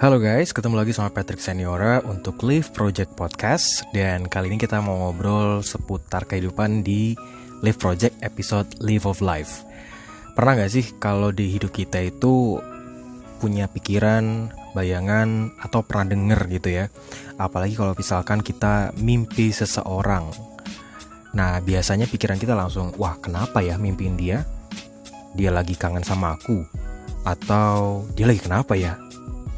Halo guys, ketemu lagi sama Patrick Seniora untuk Live Project Podcast. Dan kali ini kita mau ngobrol seputar kehidupan di Live Project episode Live of Life. Pernah gak sih kalau di hidup kita itu punya pikiran, bayangan, atau pernah denger gitu ya? Apalagi kalau misalkan kita mimpi seseorang. Nah biasanya pikiran kita langsung, wah kenapa ya mimpiin dia? Dia lagi kangen sama aku? Atau dia lagi kenapa ya?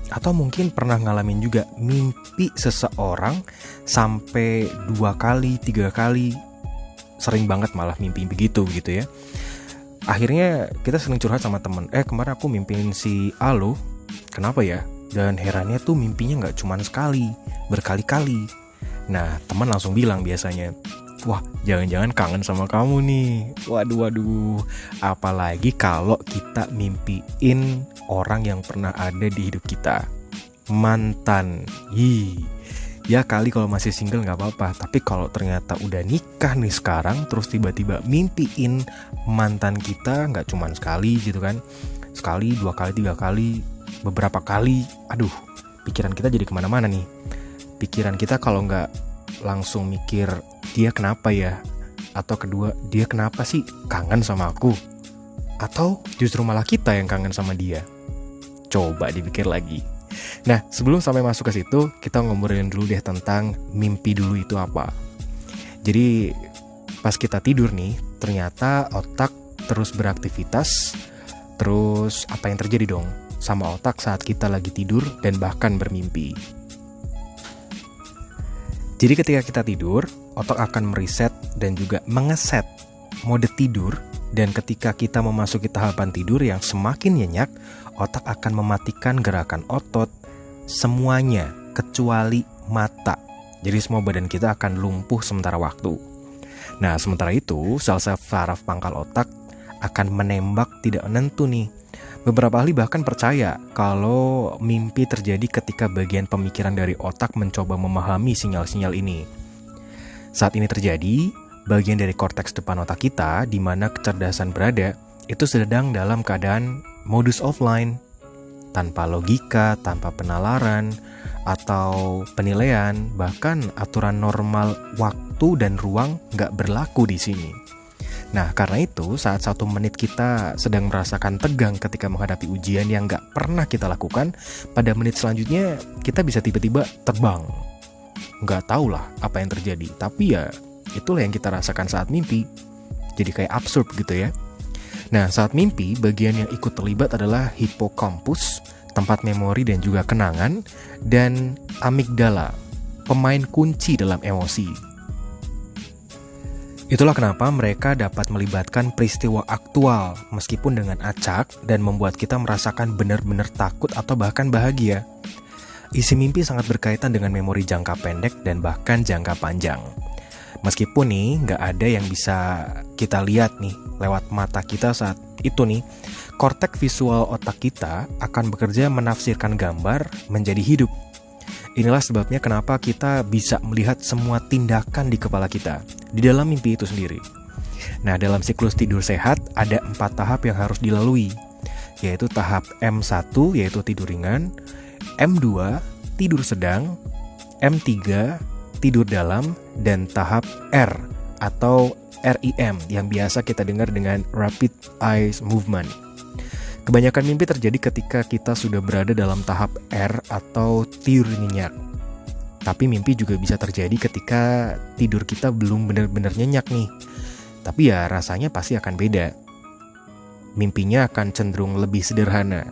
Atau mungkin pernah ngalamin juga mimpi seseorang sampai 2 kali, 3 kali. Sering banget malah mimpi begitu gitu ya. Akhirnya kita sering curhat sama temen. Kemarin aku mimpiin si A loh. Kenapa ya? Dan herannya tuh mimpinya gak cuma sekali, berkali-kali. Nah teman langsung bilang biasanya, wah jangan-jangan kangen sama kamu nih. Waduh. Apalagi kalau kita mimpiin orang yang pernah ada di hidup kita. Mantan. Ya kali kalau masih single gak apa-apa. Tapi kalau ternyata udah nikah nih sekarang, terus tiba-tiba mimpiin mantan kita, gak cuma sekali gitu kan. Sekali, 2 kali, 3 kali, beberapa kali. Aduh, pikiran kita jadi kemana-mana nih. Pikiran kita kalau gak langsung mikir, dia kenapa ya? Atau kedua, dia kenapa sih kangen sama aku? Atau justru malah kita yang kangen sama dia? Coba dipikir lagi. Nah, sebelum sampai masuk ke situ, kita ngobrolin dulu deh tentang mimpi dulu itu apa. Jadi, pas kita tidur nih, ternyata otak terus beraktivitas. Terus, apa yang terjadi dong sama otak saat kita lagi tidur dan bahkan bermimpi? Jadi ketika kita tidur, otak akan mereset dan juga mengeset mode tidur. Dan ketika kita memasuki tahapan tidur yang semakin nyenyak, otak akan mematikan gerakan otot semuanya kecuali mata. Jadi semua badan kita akan lumpuh sementara waktu. Nah sementara itu sel-sel saraf pangkal otak akan menembak tidak menentu nih. Beberapa ahli bahkan percaya kalau mimpi terjadi ketika bagian pemikiran dari otak mencoba memahami sinyal-sinyal ini. Saat ini terjadi, bagian dari korteks depan otak kita di mana kecerdasan berada itu sedang dalam keadaan modus offline, tanpa logika, tanpa penalaran atau penilaian, bahkan aturan normal waktu dan ruang nggak berlaku di sini. Nah karena itu saat 1 menit kita sedang merasakan tegang ketika menghadapi ujian yang gak pernah kita lakukan, pada menit selanjutnya kita bisa tiba-tiba terbang. Gak tahulah apa yang terjadi, tapi ya itulah yang kita rasakan saat mimpi. Jadi kayak absurd gitu ya. Nah saat mimpi bagian yang ikut terlibat adalah hipokampus, tempat memori dan juga kenangan, dan amigdala, pemain kunci dalam emosi. Itulah kenapa mereka dapat melibatkan peristiwa aktual meskipun dengan acak dan membuat kita merasakan benar-benar takut atau bahkan bahagia. Isi mimpi sangat berkaitan dengan memori jangka pendek dan bahkan jangka panjang. Meskipun nih gak ada yang bisa kita lihat nih lewat mata kita saat itu nih, korteks visual otak kita akan bekerja menafsirkan gambar menjadi hidup. Inilah sebabnya kenapa kita bisa melihat semua tindakan di kepala kita di dalam mimpi itu sendiri. Nah, dalam siklus tidur sehat ada 4 tahap yang harus dilalui, yaitu tahap M1 yaitu tidur ringan, M2 tidur sedang, M3 tidur dalam, dan tahap R atau REM yang biasa kita dengar dengan Rapid Eye Movement. Kebanyakan mimpi terjadi ketika kita sudah berada dalam tahap R atau tidur nyenyak. Tapi mimpi juga bisa terjadi ketika tidur kita belum benar-benar nyenyak nih. Tapi ya rasanya pasti akan beda. Mimpinya akan cenderung lebih sederhana.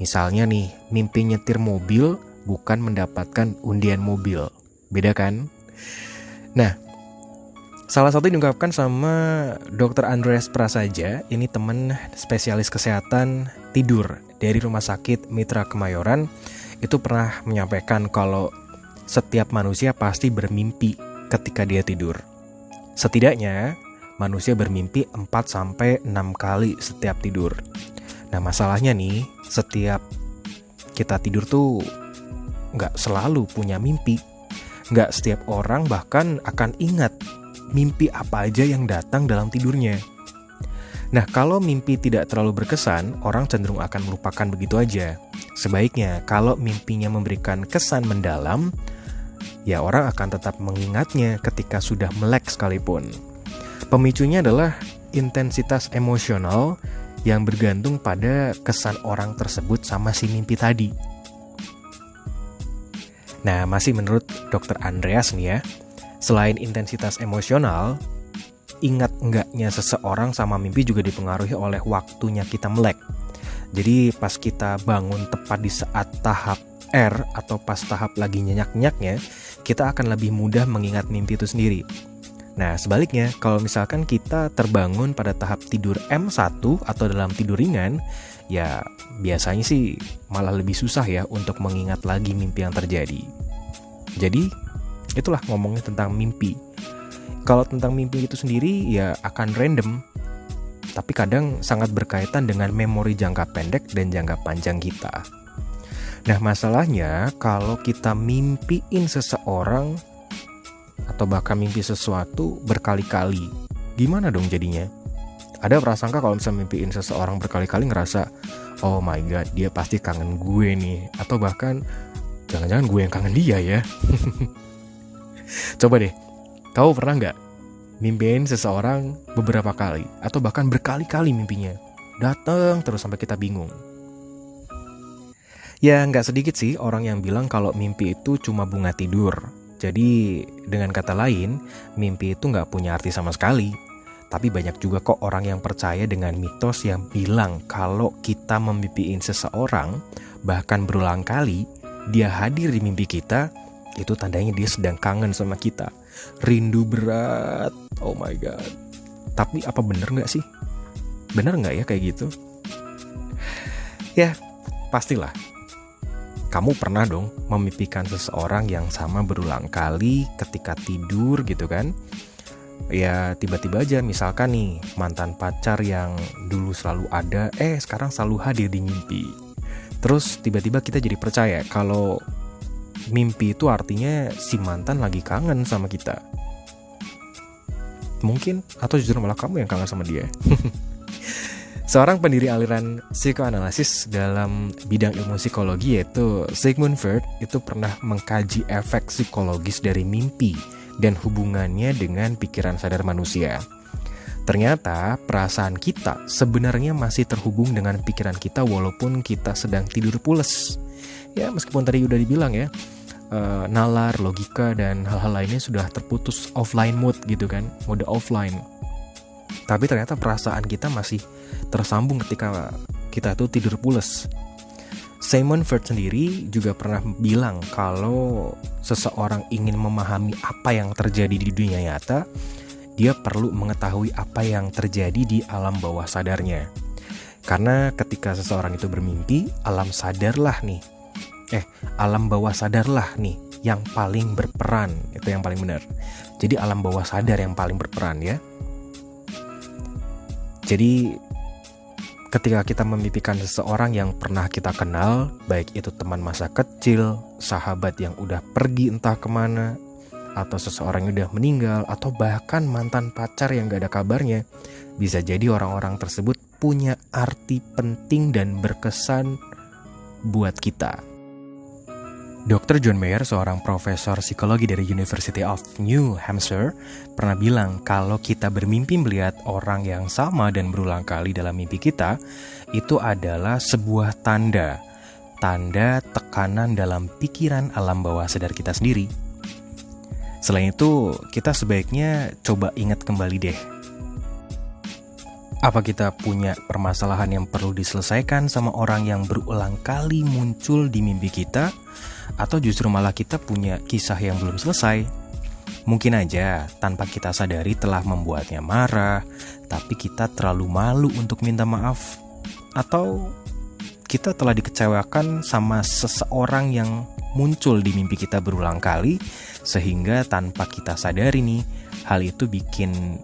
Misalnya nih, mimpi nyetir mobil bukan mendapatkan undian mobil. Beda kan? Nah, salah satu diungkapkan sama Dr. Andreas Prasaja, ini teman spesialis kesehatan tidur dari Rumah Sakit Mitra Kemayoran, itu pernah menyampaikan kalau setiap manusia pasti bermimpi ketika dia tidur. Setidaknya manusia bermimpi 4-6 kali setiap tidur. Nah masalahnya nih, setiap kita tidur tuh gak selalu punya mimpi. Gak setiap orang bahkan akan ingat mimpi apa aja yang datang dalam tidurnya. Nah, kalau mimpi tidak terlalu berkesan, orang cenderung akan melupakan begitu aja. Sebaiknya, kalau mimpinya memberikan kesan mendalam, ya orang akan tetap mengingatnya ketika sudah melek sekalipun. Pemicunya adalah intensitas emosional yang bergantung pada kesan orang tersebut sama si mimpi tadi. Nah, masih menurut Dr. Andreas nih ya, selain intensitas emosional, ingat enggaknya seseorang sama mimpi juga dipengaruhi oleh waktunya kita melek. Jadi pas kita bangun tepat di saat tahap R atau pas tahap lagi nyenyak-nyenyaknya, kita akan lebih mudah mengingat mimpi itu sendiri. Nah sebaliknya, kalau misalkan kita terbangun pada tahap tidur M1 atau dalam tidur ringan, ya biasanya sih malah lebih susah ya untuk mengingat lagi mimpi yang terjadi. Jadi itulah ngomongnya tentang mimpi. Kalau tentang mimpi itu sendiri ya akan random, tapi kadang sangat berkaitan dengan memori jangka pendek dan jangka panjang kita. Nah masalahnya kalau kita mimpiin seseorang atau bahkan mimpi sesuatu berkali-kali, gimana dong jadinya? Ada prasangka kalau misalnya mimpiin seseorang berkali-kali ngerasa, oh my god dia pasti kangen gue nih, atau bahkan jangan-jangan gue yang kangen dia ya. Coba deh, kamu pernah nggak mimpiin seseorang beberapa kali atau bahkan berkali-kali mimpinya datang terus sampai kita bingung? Ya nggak sedikit sih orang yang bilang kalau mimpi itu cuma bunga tidur. Jadi dengan kata lain, mimpi itu nggak punya arti sama sekali. Tapi banyak juga kok orang yang percaya dengan mitos yang bilang kalau kita memimpiin seseorang bahkan berulang kali, dia hadir di mimpi kita, itu tandanya dia sedang kangen sama kita. Rindu berat, oh my god. Tapi apa bener gak sih? Bener gak ya kayak gitu? Ya, pastilah. Kamu pernah dong memimpikan seseorang yang sama berulang kali ketika tidur gitu kan? Ya tiba-tiba aja misalkan nih mantan pacar yang dulu selalu ada, sekarang selalu hadir di mimpi. Terus tiba-tiba kita jadi percaya kalau mimpi itu artinya si mantan lagi kangen sama kita. Mungkin, atau justru malah kamu yang kangen sama dia. Seorang pendiri aliran psikoanalisis dalam bidang ilmu psikologi yaitu Sigmund Freud itu pernah mengkaji efek psikologis dari mimpi dan hubungannya dengan pikiran sadar manusia. Ternyata perasaan kita sebenarnya masih terhubung dengan pikiran kita walaupun kita sedang tidur pules. Ya meskipun tadi udah dibilang ya, nalar, logika, dan hal-hal lainnya sudah terputus offline mode gitu kan, mode offline. Tapi ternyata perasaan kita masih tersambung ketika kita tuh tidur pules. Sigmund Freud sendiri juga pernah bilang kalau seseorang ingin memahami apa yang terjadi di dunia nyata, dia perlu mengetahui apa yang terjadi di alam bawah sadarnya. Karena ketika seseorang itu bermimpi, alam bawah sadarlah nih yang paling berperan. Itu yang paling benar. Jadi alam bawah sadar yang paling berperan ya. Jadi ketika kita memimpikan seseorang yang pernah kita kenal, baik itu teman masa kecil, sahabat yang udah pergi entah kemana, atau seseorang yang udah meninggal, atau bahkan mantan pacar yang gak ada kabarnya, bisa jadi orang-orang tersebut punya arti penting dan berkesan buat kita. Dr. John Mayer, seorang profesor psikologi dari University of New Hampshire, pernah bilang kalau kita bermimpi melihat orang yang sama dan berulang kali dalam mimpi kita, itu adalah sebuah tanda tekanan dalam pikiran alam bawah sadar kita sendiri. Selain itu, kita sebaiknya coba ingat kembali deh. Apa kita punya permasalahan yang perlu diselesaikan sama orang yang berulang kali muncul di mimpi kita? Atau justru malah kita punya kisah yang belum selesai? Mungkin aja tanpa kita sadari telah membuatnya marah, tapi kita terlalu malu untuk minta maaf. Atau kita telah dikecewakan sama seseorang yang muncul di mimpi kita berulang kali, sehingga tanpa kita sadari nih, hal itu bikin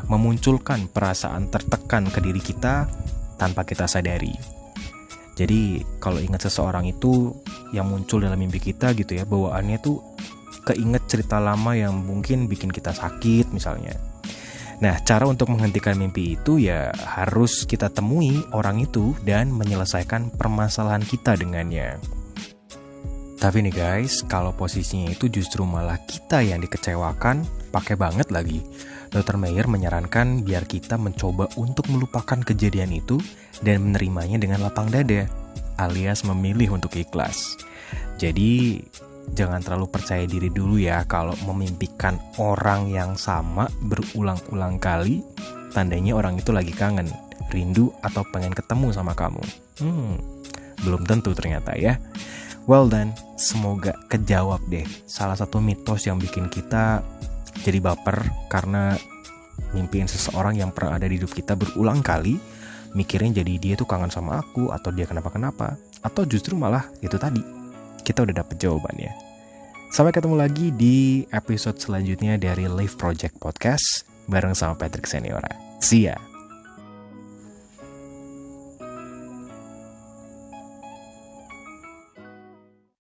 memunculkan perasaan tertekan ke diri kita tanpa kita sadari. Jadi kalau ingat seseorang itu yang muncul dalam mimpi kita gitu ya, bawaannya tuh keinget cerita lama yang mungkin bikin kita sakit misalnya. Nah, cara untuk menghentikan mimpi itu ya harus kita temui orang itu dan menyelesaikan permasalahan kita dengannya. Tapi nih guys, kalau posisinya itu justru malah kita yang dikecewakan, pakai banget lagi. Dr. Meyer menyarankan biar kita mencoba untuk melupakan kejadian itu dan menerimanya dengan lapang dada, alias memilih untuk ikhlas. Jadi, jangan terlalu percaya diri dulu ya kalau memimpikan orang yang sama berulang-ulang kali, tandanya orang itu lagi kangen, rindu atau pengen ketemu sama kamu. Belum tentu ternyata ya. Well done, semoga kejawab deh salah satu mitos yang bikin kita jadi baper karena mimpiin seseorang yang pernah ada di hidup kita berulang kali, mikirin jadi dia tuh kangen sama aku atau dia kenapa-kenapa, atau justru malah itu tadi, kita udah dapet jawabannya. Sampai ketemu lagi di episode selanjutnya dari Live Project Podcast bareng sama Patrick Seniora. See ya!